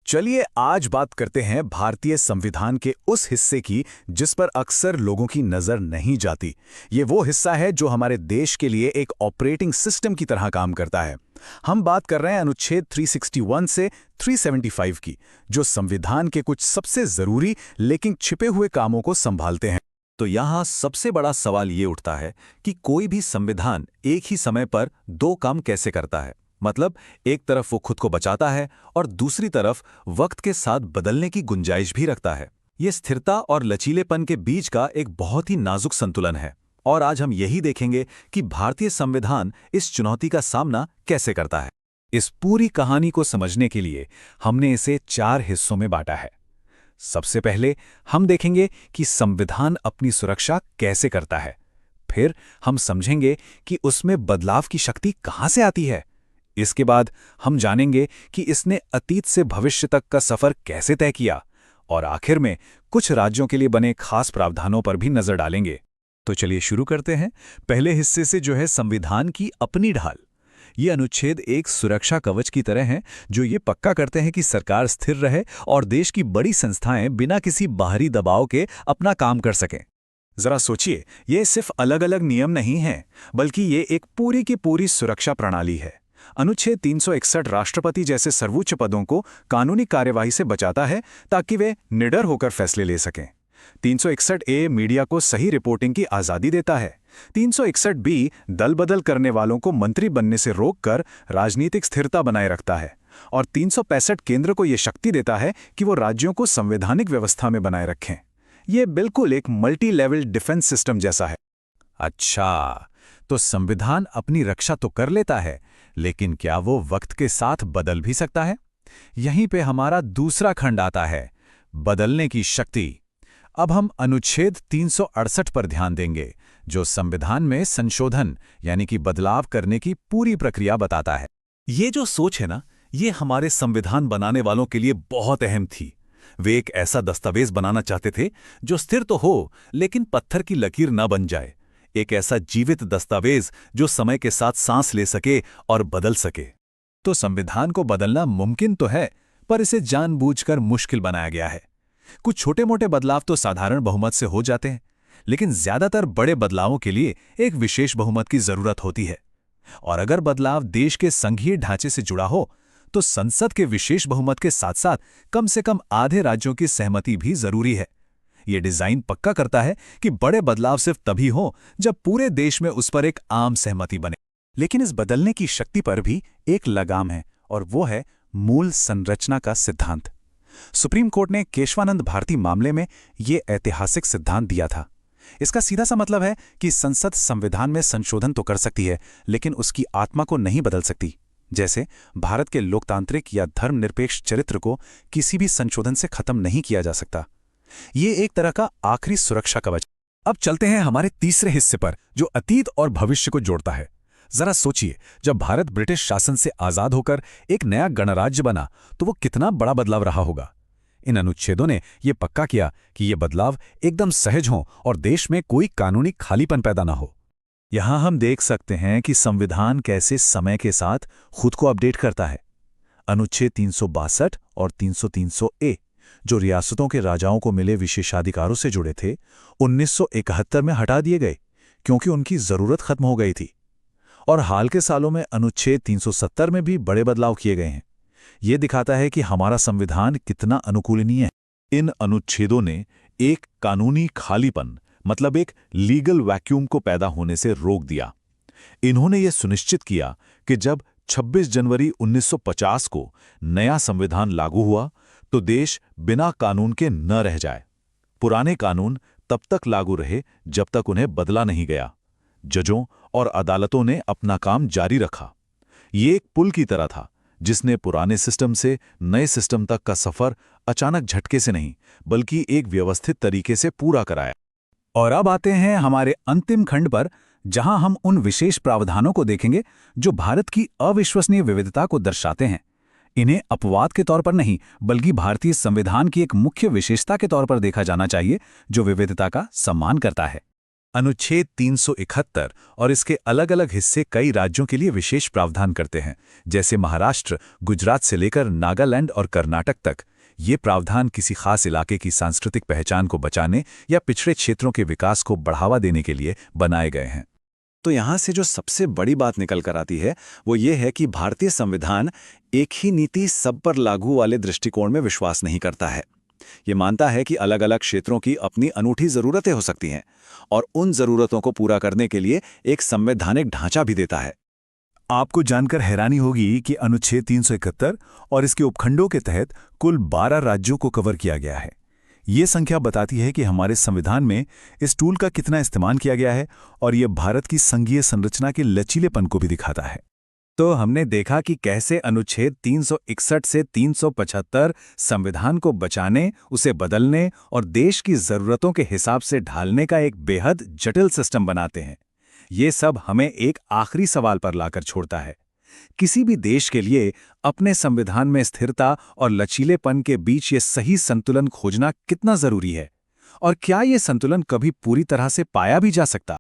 चलिए आज बात करते हैं भारतीय संविधान के उस हिस्से की जिस पर अक्सर लोगों की नजर नहीं जाती। ये वो हिस्सा है जो हमारे देश के लिए एक ऑपरेटिंग सिस्टम की तरह काम करता है। हम बात कर रहे हैं अनुच्छेद 361 से 375 की, जो संविधान के कुछ सबसे जरूरी लेकिन छिपे हुए कामों को संभालते हैं। तो यहाँ सबसे बड़ा सवाल ये उठता है कि कोई भी संविधान एक ही समय पर दो काम कैसे करता है। मतलब एक तरफ वो खुद को बचाता है और दूसरी तरफ वक्त के साथ बदलने की गुंजाइश भी रखता है। ये स्थिरता और लचीलेपन के बीच का एक बहुत ही नाजुक संतुलन है और आज हम यही देखेंगे कि भारतीय संविधान इस चुनौती का सामना कैसे करता है। इस पूरी कहानी को समझने के लिए हमने इसे 4 हिस्सों में बांटा है। सबसे पहले हम देखेंगे कि संविधान अपनी सुरक्षा कैसे करता है। फिर हम समझेंगे कि उसमें बदलाव की शक्ति कहाँ से आती है। इसके बाद हम जानेंगे कि इसने अतीत से भविष्य तक का सफर कैसे तय किया और आखिर में कुछ राज्यों के लिए बने खास प्रावधानों पर भी नजर डालेंगे। तो चलिए शुरू करते हैं पहले हिस्से से, जो है संविधान की अपनी ढाल। ये अनुच्छेद एक सुरक्षा कवच की तरह हैं जो ये पक्का करते हैं कि सरकार स्थिर रहे और देश की बड़ी संस्थाएं बिना किसी बाहरी दबाव के अपना काम कर सकें। जरा सोचिए, ये सिर्फ अलग अलग नियम नहीं हैं, बल्कि ये एक पूरी की पूरी सुरक्षा प्रणाली है। अनुच्छेद 361 राष्ट्रपति जैसे सर्वोच्च पदों को कानूनी कार्यवाही से बचाता है ताकि वे निडर होकर फैसले ले सकें। 361 ए मीडिया को सही रिपोर्टिंग की आज़ादी देता है। 361 बी दल बदल करने वालों को मंत्री बनने से रोककर राजनीतिक स्थिरता बनाए रखता है और 365 केंद्र को यह शक्ति देता है कि वो राज्यों को संवैधानिक व्यवस्था में बनाए रखें। यह बिल्कुल एक मल्टी लेवल डिफेंस सिस्टम जैसा है। अच्छा, तो संविधान अपनी रक्षा तो कर लेता है, लेकिन क्या वो वक्त के साथ बदल भी सकता है? यहीं पे हमारा दूसरा खंड आता है, बदलने की शक्ति। अब हम अनुच्छेद 368 पर ध्यान देंगे, जो संविधान में संशोधन यानी कि बदलाव करने की पूरी प्रक्रिया बताता है। ये जो सोच है ना, ये हमारे संविधान बनाने वालों के लिए बहुत अहम थी। वे एक ऐसा दस्तावेज बनाना चाहते थे जो स्थिर तो हो लेकिन पत्थर की लकीर न बन जाए। एक ऐसा जीवित दस्तावेज जो समय के साथ सांस ले सके और बदल सके। तो संविधान को बदलना मुमकिन तो है, पर इसे जानबूझकर मुश्किल बनाया गया है। कुछ छोटे मोटे बदलाव तो साधारण बहुमत से हो जाते हैं, लेकिन ज्यादातर बड़े बदलावों के लिए एक विशेष बहुमत की जरूरत होती है। और अगर बदलाव देश के संघीय ढांचे से जुड़ा हो, तो संसद के विशेष बहुमत के साथ साथ कम से कम आधे राज्यों की सहमति भी जरूरी है। ये डिजाइन पक्का करता है कि बड़े बदलाव सिर्फ तभी हो जब पूरे देश में उस पर एक आम सहमति बने। लेकिन इस बदलने की शक्ति पर भी एक लगाम है, और वो है मूल संरचना का सिद्धांत। सुप्रीम कोर्ट ने केशवानंद भारती मामले में ये ऐतिहासिक सिद्धांत दिया था। इसका सीधा सा मतलब है कि संसद संविधान में संशोधन तो कर सकती है, लेकिन उसकी आत्मा को नहीं बदल सकती। जैसे भारत के लोकतांत्रिक या धर्मनिरपेक्ष चरित्र को किसी भी संशोधन से खत्म नहीं किया जा सकता। ये एक तरह का आखिरी सुरक्षा कवच। अब चलते हैं हमारे तीसरे हिस्से पर, जो अतीत और भविष्य को जोड़ता है। जरा सोचिए, जब भारत ब्रिटिश शासन से आजाद होकर एक नया गणराज्य बना, तो वो कितना बड़ा बदलाव रहा होगा। इन अनुच्छेदों ने यह पक्का किया कि ये बदलाव एकदम सहज हों और देश में कोई कानूनी खालीपन पैदा ना हो। यहां हम देख सकते हैं कि संविधान कैसे समय के साथ खुद को अपडेट करता है। अनुच्छेद 362 और 303 ए, जो रियासतों के राजाओं को मिले विशेषाधिकारों से जुड़े थे, 1971 में हटा दिए गए क्योंकि उनकी जरूरत खत्म हो गई थी। और हाल के सालों में अनुच्छेद 370 में भी बड़े बदलाव किए गए हैं। यह दिखाता है कि हमारा संविधान कितना अनुकूलनीय है। इन अनुच्छेदों ने एक कानूनी खालीपन, मतलब एक लीगल वैक्यूम को पैदा होने से रोक दिया। इन्होंने ये सुनिश्चित किया कि जब 26 जनवरी 1950 को नया संविधान लागू हुआ, तो देश बिना कानून के न रह जाए। पुराने कानून तब तक लागू रहे जब तक उन्हें बदला नहीं गया। जजों और अदालतों ने अपना काम जारी रखा। ये एक पुल की तरह था जिसने पुराने सिस्टम से नए सिस्टम तक का सफर अचानक झटके से नहीं, बल्कि एक व्यवस्थित तरीके से पूरा कराया। और अब आते हैं हमारे अंतिम खंड पर, जहां हम उन विशेष प्रावधानों को देखेंगे जो भारत की अविश्वसनीय विविधता को दर्शाते हैं। इन्हें अपवाद के तौर पर नहीं, बल्कि भारतीय संविधान की एक मुख्य विशेषता के तौर पर देखा जाना चाहिए, जो विविधता का सम्मान करता है। अनुच्छेद 371 और इसके अलग अलग हिस्से कई राज्यों के लिए विशेष प्रावधान करते हैं, जैसे महाराष्ट्र, गुजरात से लेकर नागालैंड और कर्नाटक तक। ये प्रावधान किसी खास इलाके की सांस्कृतिक पहचान को बचाने या पिछड़े क्षेत्रों के विकास को बढ़ावा देने के लिए बनाए गए हैं। तो यहाँ से जो सबसे बड़ी बात निकल कर आती है वो ये है कि भारतीय संविधान एक ही नीति सब पर लागू वाले दृष्टिकोण में विश्वास नहीं करता है। ये मानता है कि अलग अलग क्षेत्रों की अपनी अनूठी ज़रूरतें हो सकती हैं और उन ज़रूरतों को पूरा करने के लिए एक संवैधानिक ढांचा भी देता है। आपको जानकर हैरानी होगी कि अनुच्छेद 371 और इसके उपखंडों के तहत कुल 12 राज्यों को कवर किया गया है। ये संख्या बताती है कि हमारे संविधान में इस टूल का कितना इस्तेमाल किया गया है और ये भारत की संघीय संरचना के लचीलेपन को भी दिखाता है। तो हमने देखा कि कैसे अनुच्छेद 361 से 375 संविधान को बचाने, उसे बदलने और देश की ज़रूरतों के हिसाब से ढालने का एक बेहद जटिल सिस्टम बनाते हैं। ये सब हमें एक आखिरी सवाल पर लाकर छोड़ता है। किसी भी देश के लिए अपने संविधान में स्थिरता और लचीलेपन के बीच ये सही संतुलन खोजना कितना ज़रूरी है? और क्या ये संतुलन कभी पूरी तरह से पाया भी जा सकता?